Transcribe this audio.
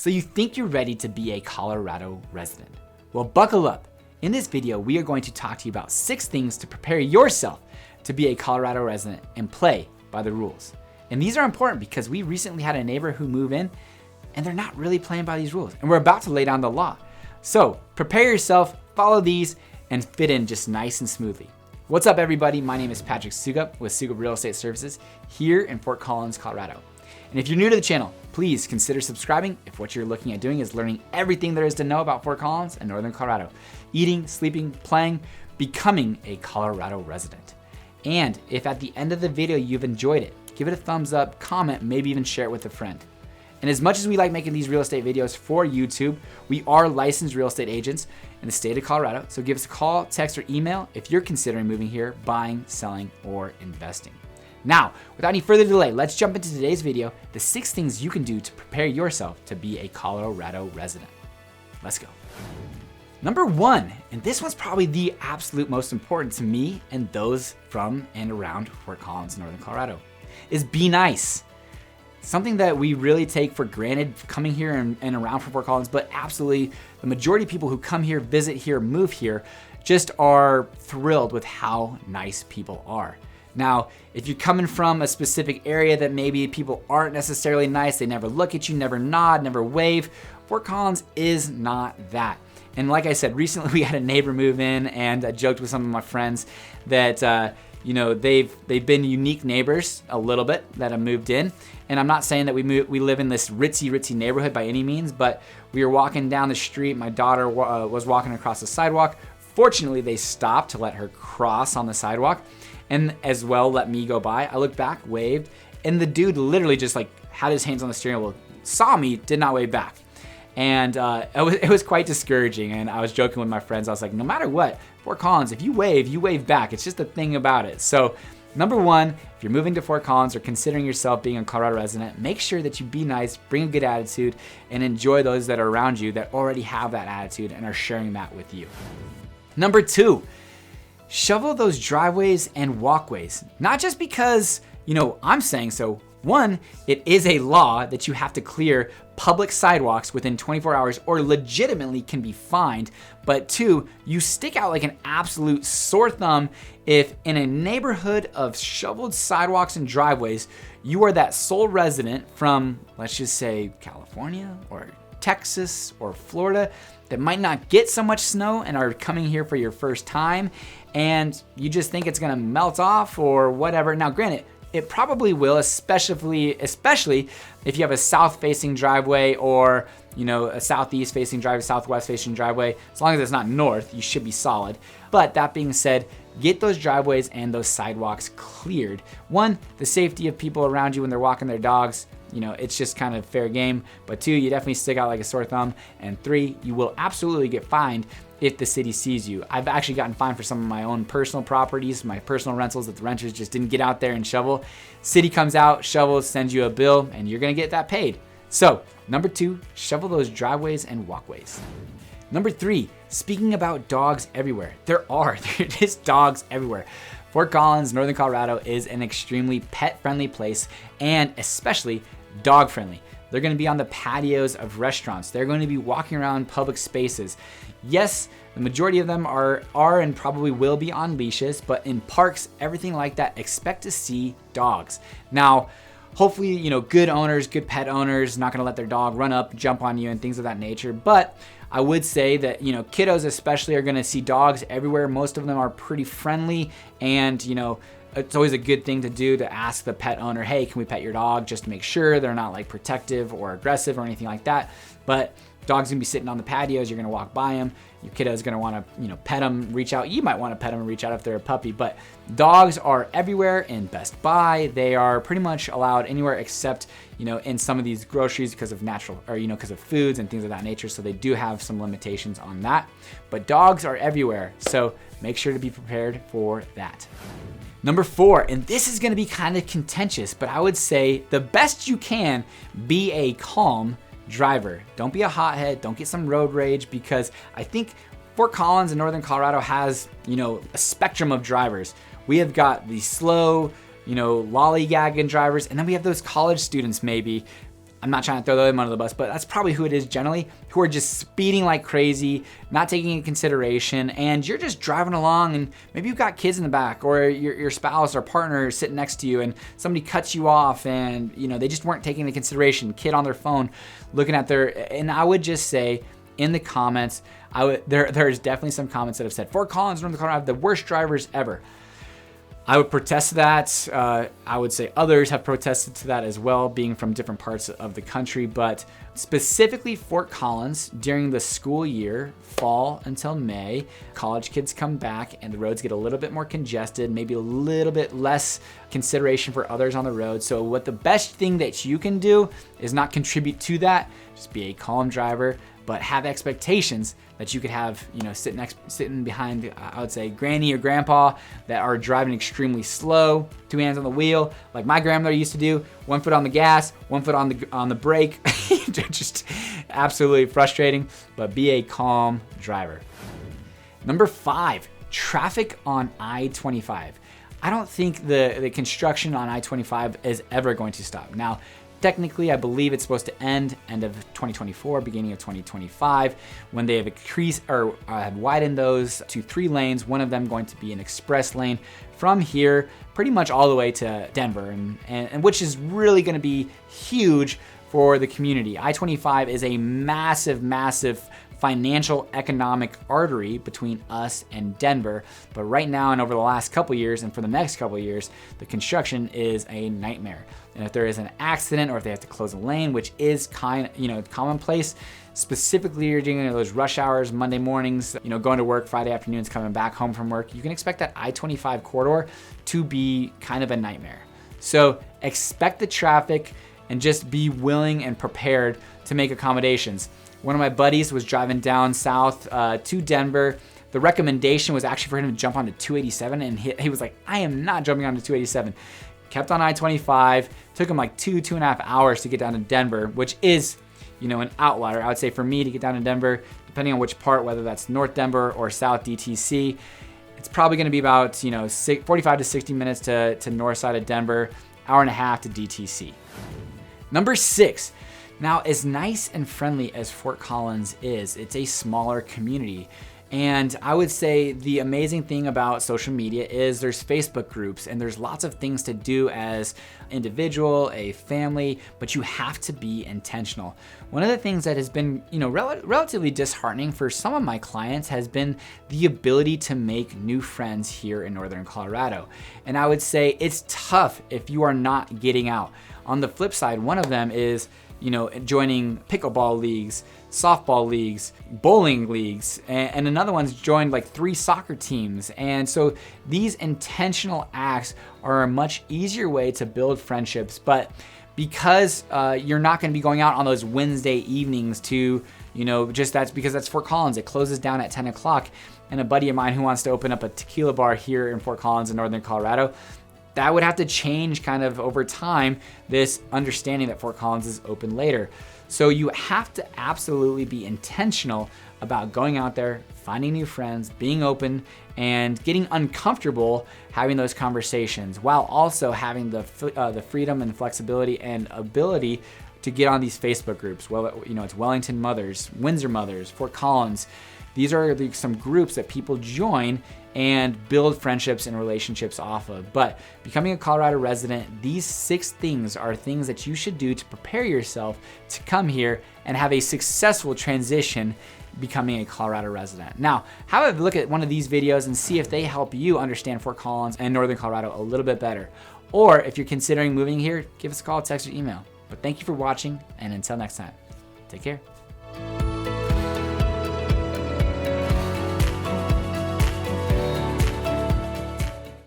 So you think you're ready to be a Colorado resident? Well, buckle up. In this video, we are going to talk to you about 6 things to prepare yourself to be a Colorado resident and play by the rules. And these are important because we recently had a neighbor who moved in and they're not really playing by these rules. And we're about to lay down the law. So prepare yourself, follow these, and fit in just nice and smoothly. What's up, everybody? My name is Patrick Soukup with Soukup Real Estate Services here in Fort Collins, Colorado. And if you're new to the channel, please consider subscribing if what you're looking at doing is learning everything there is to know about Fort Collins and Northern Colorado. Eating, sleeping, playing, becoming a Colorado resident. And if at the end of the video you've enjoyed it, give it a thumbs up, comment, maybe even share it with a friend. And as much as we like making these real estate videos for YouTube, we are licensed real estate agents in the state of Colorado. So give us a call, text, or email if you're considering moving here, buying, selling, or investing. Now, without any further delay, let's jump into today's video, the 6 things you can do to prepare yourself to be a Colorado resident. Let's go. Number 1, and this one's probably the absolute most important to me and those from and around Fort Collins, Northern Colorado, is be nice. Something that we really take for granted coming here and around from Fort Collins, but absolutely the majority of people who come here, visit here, move here, just are thrilled with how nice people are. Now, if you're coming from a specific area that maybe people aren't necessarily nice, they never look at you, never nod, never wave, Fort Collins is not that. And like I said, recently we had a neighbor move in, and I joked with some of my friends that they've been unique neighbors a little bit that have moved in. And I'm not saying that we live in this ritzy neighborhood by any means, but we were walking down the street. My daughter was walking across the sidewalk. Fortunately, they stopped to let her cross on the sidewalk, and as well let me go by. I looked back, waved, and the dude literally just like had his hands on the steering wheel, saw me, did not wave back. And it was quite discouraging. And I was joking with my friends. I was like, no matter what, Fort Collins, if you wave back. It's just a thing about it. So number 1, if you're moving to Fort Collins or considering yourself being a Colorado resident, make sure that you be nice, bring a good attitude, and enjoy those that are around you that already have that attitude and are sharing that with you. Number 2, shovel those driveways and walkways. Not just because, I'm saying so. 1, it is a law that you have to clear public sidewalks within 24 hours or legitimately can be fined. But 2, you stick out like an absolute sore thumb if in a neighborhood of shoveled sidewalks and driveways, you are that sole resident from, let's just say, California or Texas or Florida that might not get so much snow and are coming here for your first time, and you just think it's gonna melt off or whatever. Now, granted, it probably will, especially if you have a south-facing driveway or a southeast-facing driveway, southwest-facing driveway. As long as it's not north, you should be solid. But that being said, get those driveways and those sidewalks cleared. 1, the safety of people around you when they're walking their dogs. It's just kind of fair game. But 2, you definitely stick out like a sore thumb. And 3, you will absolutely get fined if the city sees you. I've actually gotten fined for some of my own personal properties, my personal rentals that the renters just didn't get out there and shovel. City comes out, shovels, sends you a bill, and you're gonna get that paid. So, number 2, shovel those driveways and walkways. Number 3, speaking about dogs everywhere. There is dogs everywhere. Fort Collins, Northern Colorado is an extremely pet-friendly place and especially dog-friendly. They're gonna be on the patios of restaurants. They're going to be walking around public spaces. Yes, the majority of them are and probably will be on leashes, but in parks, everything like that, expect to see dogs. Now, hopefully, good owners, good pet owners, not gonna let their dog run up, jump on you and things of that nature. But I would say that, kiddos especially are gonna see dogs everywhere. Most of them are pretty friendly, and, it's always a good thing to do to ask the pet owner, hey, can we pet your dog, just to make sure they're not like protective or aggressive or anything like that. But dog's gonna be sitting on the patios, you're gonna walk by them, your kiddo's gonna wanna, pet them, reach out. You might wanna pet them and reach out if they're a puppy, but dogs are everywhere in Best Buy. They are pretty much allowed anywhere except, in some of these groceries because of because of foods and things of that nature. So they do have some limitations on that, but dogs are everywhere. So make sure to be prepared for that. Number 4, and this is gonna be kind of contentious, but I would say the best you can, be a calm driver. Don't be a hothead, don't get some road rage, because I think Fort Collins and Northern Colorado has, a spectrum of drivers. We have got the slow, lollygagging drivers, and then we have those college students maybe I'm not trying to throw them under the bus, but that's probably who it is generally, who are just speeding like crazy, not taking into consideration, and you're just driving along and maybe you've got kids in the back, or your spouse or partner is sitting next to you and somebody cuts you off and they just weren't taking into consideration, kid on their phone looking at and I would just say in the comments, there's definitely some comments that have said Fort Collins, Northern Colorado have the worst drivers ever. I would protest to that. I would say others have protested to that as well, being from different parts of the country. But specifically Fort Collins, during the school year, fall until May, college kids come back and the roads get a little bit more congested, maybe a little bit less consideration for others on the road. So what the best thing that you can do is not contribute to that. Just be a calm driver, but have expectations that you could have, sitting behind, I would say, granny or grandpa that are driving extremely slow, 2 hands on the wheel, like my grandmother used to do, 1 foot on the gas, 1 foot on the brake. Just absolutely frustrating, but be a calm driver. Number 5, traffic on I-25. I don't think the construction on I-25 is ever going to stop. Now, technically, I believe it's supposed to end of 2024, beginning of 2025, when they have increased or have widened those to 3 lanes, one of them going to be an express lane from here pretty much all the way to Denver, and which is really going to be huge for the community. I-25 is a massive, massive financial economic artery between us and Denver, but right now and over the last couple years and for the next couple years, the construction is a nightmare. And if there is an accident or if they have to close a lane, which is commonplace, specifically you're doing those rush hours, Monday mornings, going to work, Friday afternoons, coming back home from work, you can expect that I-25 corridor to be kind of a nightmare. So expect the traffic and just be willing and prepared to make accommodations. One of my buddies was driving down south to Denver. The recommendation was actually for him to jump onto 287, and he was like, I am not jumping onto 287. Kept on I-25, took him like 2.5 hours to get down to Denver, which is, an outlier. I would say for me to get down to Denver, depending on which part, whether that's North Denver or South DTC, it's probably gonna be about 45 to 60 minutes to north side of Denver, hour and a half to DTC. Number 6, now as nice and friendly as Fort Collins is, it's a smaller community. And I would say the amazing thing about social media is there's Facebook groups and there's lots of things to do as individual, a family, but you have to be intentional. One of the things that has been, relatively disheartening for some of my clients has been the ability to make new friends here in Northern Colorado. And I would say it's tough if you are not getting out. On the flip side, one of them is joining pickleball leagues, softball leagues, bowling leagues, and another one's joined like 3 soccer teams. And so these intentional acts are a much easier way to build friendships, but because you're not gonna be going out on those Wednesday evenings to, that's because that's Fort Collins. It closes down at 10 o'clock. And a buddy of mine who wants to open up a tequila bar here in Fort Collins in Northern Colorado, that would have to change kind of over time, this understanding that Fort Collins is open later. So you have to absolutely be intentional about going out there, finding new friends, being open, and getting uncomfortable having those conversations, while also having the freedom and flexibility and ability to get on these Facebook groups. Well, it's Wellington Mothers, Windsor Mothers, Fort Collins. These are some groups that people join and build friendships and relationships off of. But becoming a Colorado resident, these 6 things are things that you should do to prepare yourself to come here and have a successful transition becoming a Colorado resident. Now, have a look at one of these videos and see if they help you understand Fort Collins and Northern Colorado a little bit better. Or if you're considering moving here, give us a call, text, or email. But thank you for watching, and until next time, take care.